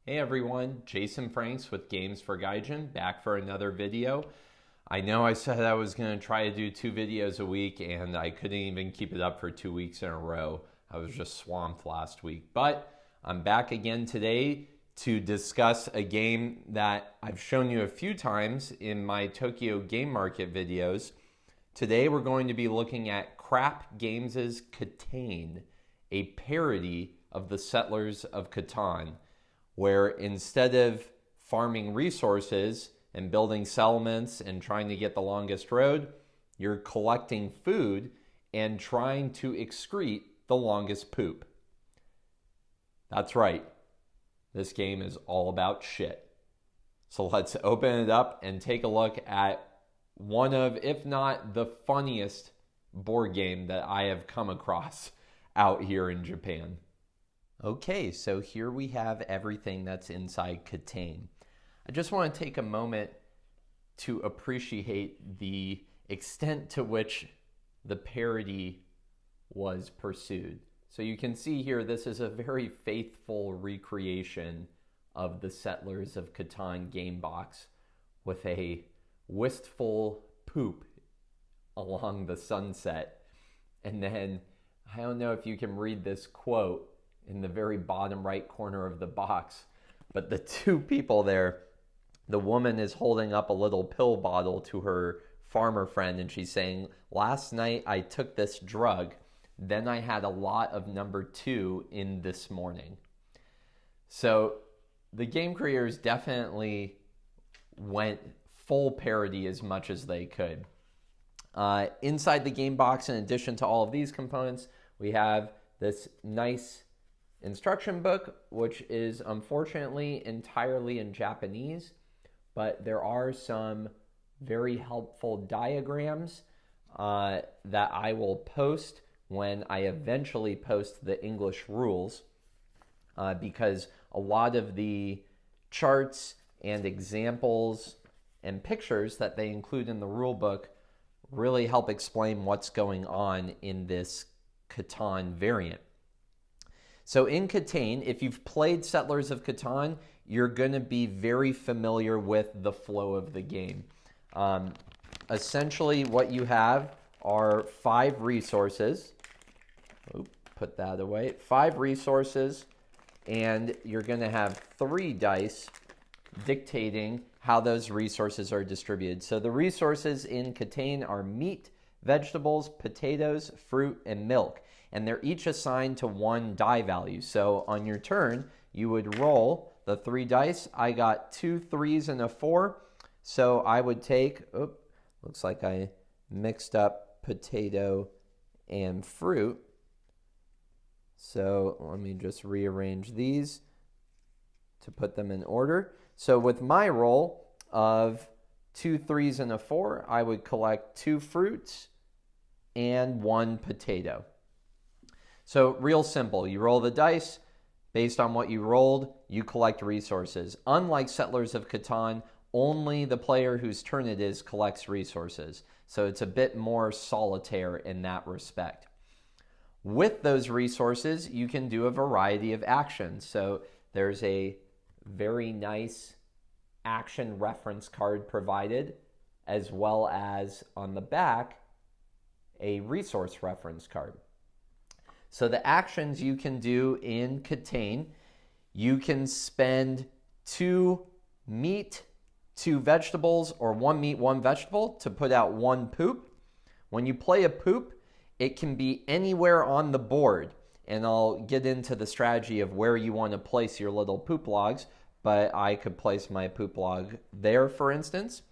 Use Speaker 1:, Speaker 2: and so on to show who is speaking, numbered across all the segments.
Speaker 1: Hey everyone, Jason Franks with Games for Gaijin, back for another video. I know I said I was going to try to do 2 videos a week and I couldn't even keep it up for 2 weeks in a row. I was just swamped last week. But I'm back again today to discuss a game that I've shown you a few times in my Tokyo Game Market videos. Today we're going to be looking at Crap Games' CATAiN, a parody of the Settlers of Catan, where instead of farming resources and building settlements and trying to get the longest road, you're collecting food and trying to excrete the longest poop. That's right. This game is all about shit. So let's open it up and take a look at one of, if not the funniest board game that I have come across out here in Japan. Okay, so here we have everything that's inside CATAiN. I just want to take a moment to appreciate the extent to which the parody was pursued. So you can see here, this is a very faithful recreation of the Settlers of Catan game box with a wistful poop along the sunset. And then, I don't know if you can read this quote in the very bottom right corner of the box, but the two people there, the woman is holding up a little pill bottle to her farmer friend and she's saying, "Last night I took this drug, then I had a lot of number 2 in this morning." So the game creators definitely went full parody as much as they could. Inside the game box, in addition to all of these components, we have this nice instruction book, which is unfortunately entirely in Japanese, but there are some very helpful diagrams that I will post when I eventually post the English rules, because a lot of the charts and examples and pictures that they include in the rule book really help explain what's going on in this Catan variant. So in CATAiN, if you've played Settlers of Catan, you're going to be very familiar with the flow of the game. Essentially, what you have are 5 resources. Put that away. 5 resources, and you're going to have 3 dice dictating how those resources are distributed. So the resources in CATAiN are meat, vegetables, potatoes, fruit, and milk. And they're each assigned to 1 die value. So on your turn, you would roll the 3 dice. I got 2 3s and a 4. So I would take, looks like I mixed up potato and fruit. So let me just rearrange these to put them in order. So with my roll of 2 3s and a 4, I would collect 2 fruits and 1 potato. So real simple, you roll the dice, based on what you rolled, you collect resources. Unlike Settlers of Catan, only the player whose turn it is collects resources. So it's a bit more solitaire in that respect. With those resources, you can do a variety of actions. So there's a very nice action reference card provided, as well as on the back, a resource reference card. So the actions you can do in CATAiN, you can spend 2 meat, 2 vegetables, or 1 meat, 1 vegetable to put out 1 poop. When you play a poop, it can be anywhere on the board. And I'll get into the strategy of where you want to place your little poop logs, but I could place my poop log there, for instance.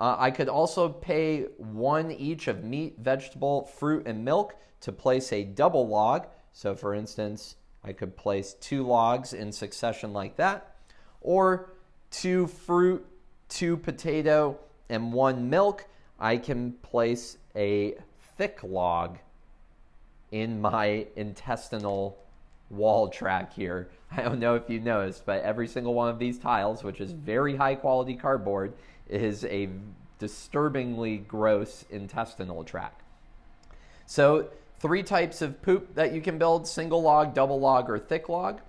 Speaker 1: I could also pay 1 each of meat, vegetable, fruit, and milk to place a double log. So for instance, I could place 2 logs in succession like that. Or 2 fruit, 2 potato, and 1 milk. I can place a thick log in my intestinal wall track here. I don't know if you noticed, but every single one of these tiles, which is very high quality cardboard, is a disturbingly gross intestinal tract. So 3 types of poop that you can build: single log, double log, or thick log.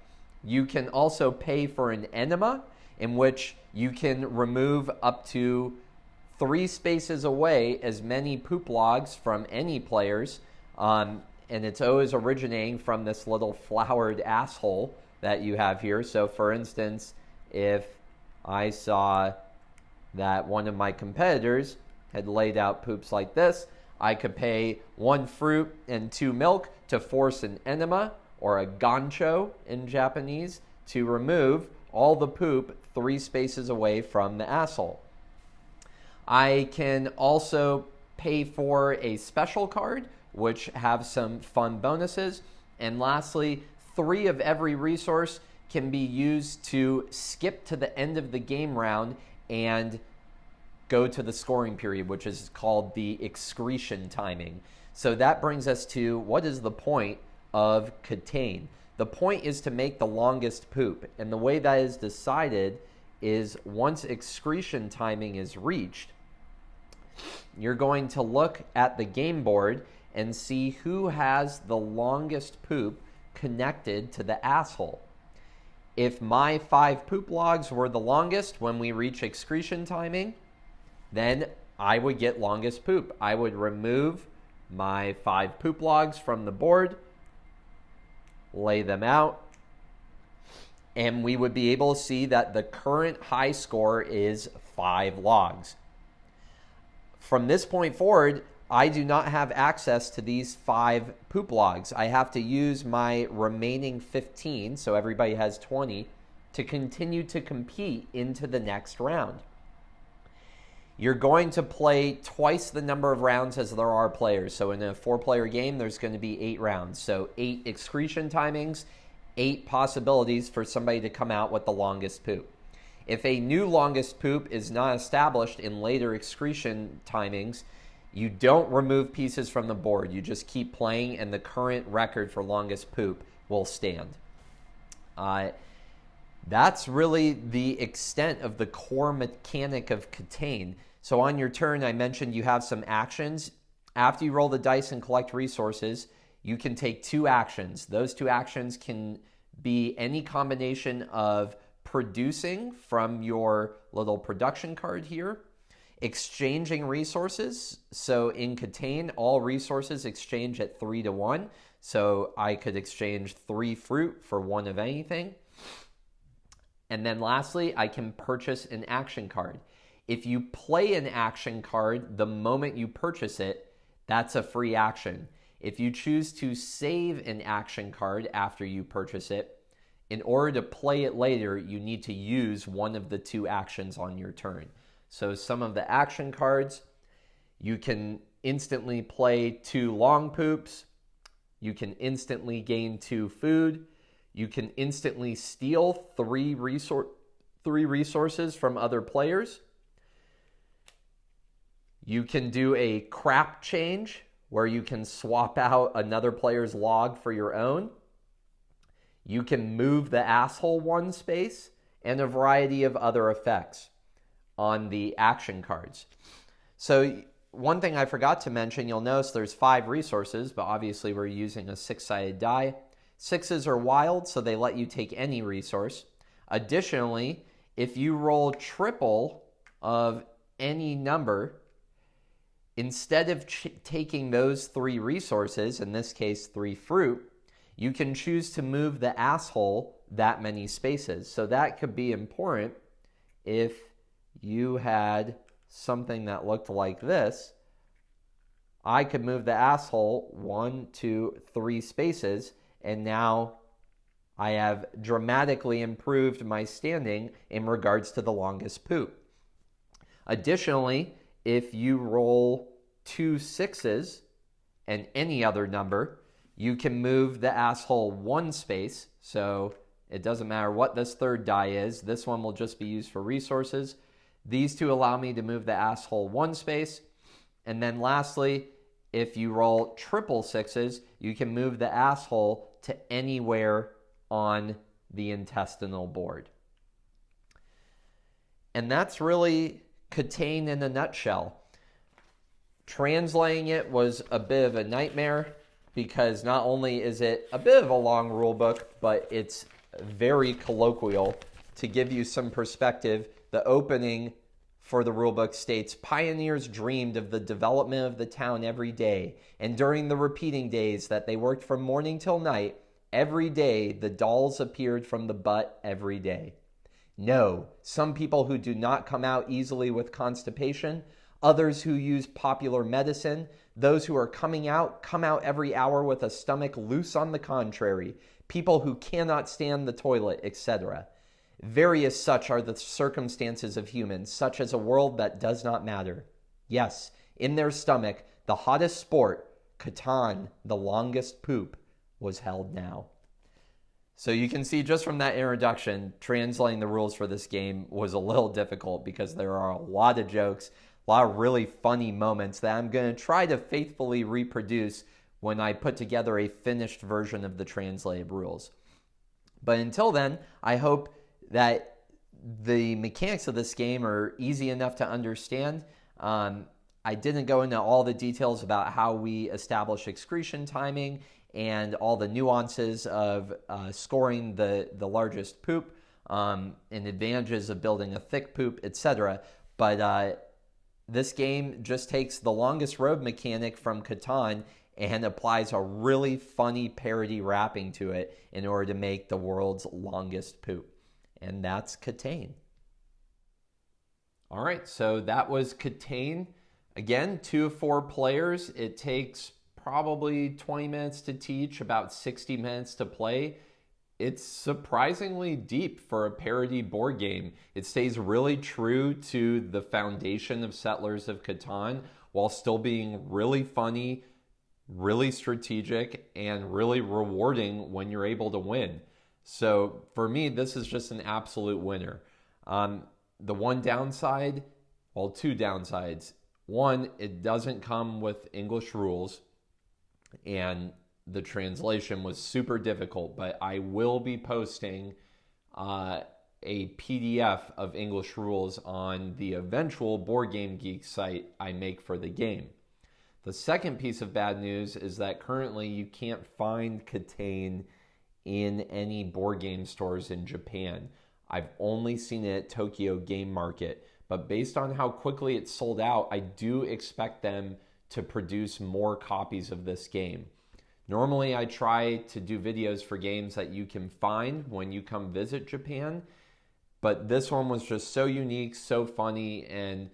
Speaker 1: You can also pay for an enema, in which you can remove up to 3 spaces away as many poop logs from any players, and it's always originating from this little flowered asshole that you have here. So for instance, if I saw that one of my competitors had laid out poops like this, I could pay 1 fruit and 2 milk to force an enema, or a gancho in Japanese, to remove all the poop 3 spaces away from the asshole. I can also pay for a special card, which have some fun bonuses. And lastly, 3 of every resource can be used to skip to the end of the game round and go to the scoring period, which is called the excretion timing. So that brings us to, what is the point of CATAiN? The point is to make the longest poop. And the way that is decided is, once excretion timing is reached, you're going to look at the game board and see who has the longest poop connected to the asshole. If my 5 poop logs were the longest when we reach excretion timing, then I would get longest poop. I would remove my 5 poop logs from the board, lay them out, and we would be able to see that the current high score is 5 logs. From this point forward, I do not have access to these 5 poop logs. I have to use my remaining 15, so everybody has 20, to continue to compete into the next round. You're going to play twice the number of rounds as there are players. So in a 4-player game, there's going to be 8 rounds. So 8 excretion timings, 8 possibilities for somebody to come out with the longest poop. If a new longest poop is not established in later excretion timings, you don't remove pieces from the board. You just keep playing, and the current record for longest poop will stand. That's really the extent of the core mechanic of CATAiN. So on your turn, I mentioned you have some actions. After you roll the dice and collect resources, you can take 2 actions. Those 2 actions can be any combination of producing from your little production card here, exchanging resources. So in CATAiN, all resources exchange at 3 to 1. So I could exchange 3 fruit for 1 of anything. And then lastly, I can purchase an action card. If you play an action card the moment you purchase it, that's a free action. If you choose to save an action card after you purchase it, in order to play it later, you need to use one of the 2 actions on your turn. So some of the action cards, you can instantly play 2 long poops. You can instantly gain 2 food. You can instantly steal 3 resources from other players. You can do a crap change, where you can swap out another player's log for your own. You can move the asshole 1 space, and a variety of other effects on the action cards. So one thing I forgot to mention, you'll notice there's 5 resources, but obviously we're using a 6-sided die. 6s are wild, so they let you take any resource. Additionally, if you roll triple of any number, instead of taking those 3 resources, in this case 3 fruit, you can choose to move the asshole that many spaces. So that could be important if you had something that looked like this. I could move the asshole 1, 2, 3 spaces, and now I have dramatically improved my standing in regards to the longest poop. Additionally, if you roll 2 6s and any other number, you can move the asshole 1 space. So it doesn't matter what this 3rd die is. This one will just be used for resources. These 2 allow me to move the asshole 1 space. And then lastly, if you roll triple 6s, you can move the asshole to anywhere on the intestinal board. And that's really CATAiN in a nutshell. Translating it was a bit of a nightmare, because not only is it a bit of a long rule book, but it's very colloquial. To give you some perspective, the opening for the rulebook states, pioneers dreamed of the development of the town every day, and during the repeating days that they worked from morning till night, every day the dolls appeared from the butt every day. No, some people who do not come out easily with constipation, others who use popular medicine, those who are coming out come out every hour with a stomach loose on the contrary, people who cannot stand the toilet, etc. Various such are the circumstances of humans, such as a world that does not matter. Yes, in their stomach, the hottest sport, CATAiN, the longest poop, was held now. So you can see just from that introduction, translating the rules for this game was a little difficult because there are a lot of jokes, a lot of really funny moments that I'm going to try to faithfully reproduce when I put together a finished version of the translated rules. But until then, I hope that the mechanics of this game are easy enough to understand. I didn't go into all the details about how we establish excretion timing and all the nuances of scoring the largest poop and advantages of building a thick poop, etc. But this game just takes the longest road mechanic from CATAiN and applies a really funny parody wrapping to it in order to make the world's longest poop. And that's CATAiN. All right, so that was CATAiN. Again, 2 of 4 players. It takes probably 20 minutes to teach, about 60 minutes to play. It's surprisingly deep for a parody board game. It stays really true to the foundation of Settlers of Catan while still being really funny, really strategic, and really rewarding when you're able to win. So for me, this is just an absolute winner. The one downside, well, 2 downsides. One, it doesn't come with English rules, and the translation was super difficult, but I will be posting a PDF of English rules on the eventual Board Game Geek site I make for the game. The second piece of bad news is that currently you can't find CATAiN in any board game stores in Japan. I've only seen it at Tokyo Game Market, but based on how quickly it sold out, I do expect them to produce more copies of this game. Normally, I try to do videos for games that you can find when you come visit Japan, but this one was just so unique, so funny, and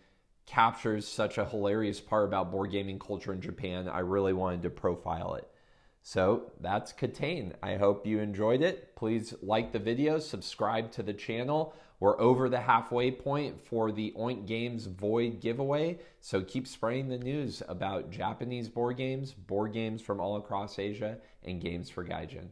Speaker 1: captures such a hilarious part about board gaming culture in Japan. I really wanted to profile it. So that's CATAiN. I hope you enjoyed it. Please like the video, subscribe to the channel. We're over the halfway point for the Oink Games Void giveaway, so keep spreading the news about Japanese board games from all across Asia, and games for Gaijin.